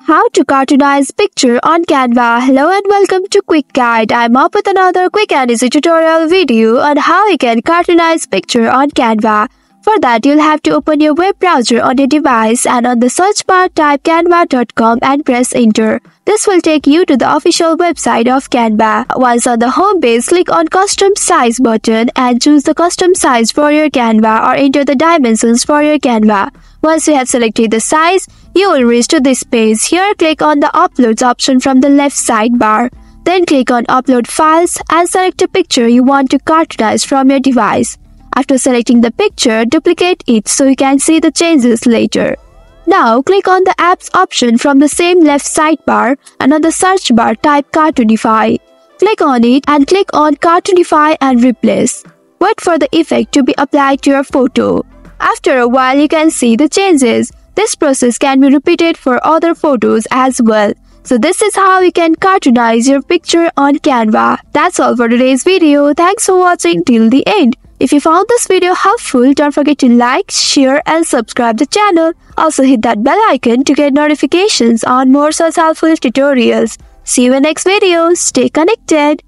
How to cartoonize picture on Canva. Hello and welcome to Quick Guide. I'm up with another quick and easy tutorial video on how you can cartoonize picture on Canva. For that, you'll have to open your web browser on your device and on the search bar type canva.com and press enter. This will take you to the official website of Canva. Once on the home page, click on custom size button and choose the custom size for your Canva or enter the dimensions for your Canva. Once you have selected the size, you will reach to this page. Here, click on the Uploads option from the left sidebar. Then click on Upload Files and select a picture you want to cartoonize from your device. After selecting the picture, duplicate it so you can see the changes later. Now, click on the Apps option from the same left sidebar and on the search bar type Cartoonify. Click on it and click on Cartoonify and Replace. Wait for the effect to be applied to your photo. After a while, you can see the changes. This process can be repeated for other photos as well. So this is how you can cartoonize your picture on Canva. That's all for today's video. Thanks for watching till the end. If you found this video helpful, don't forget to like, share and subscribe the channel. Also hit that bell icon to get notifications on more such helpful tutorials. See you in next video. Stay connected.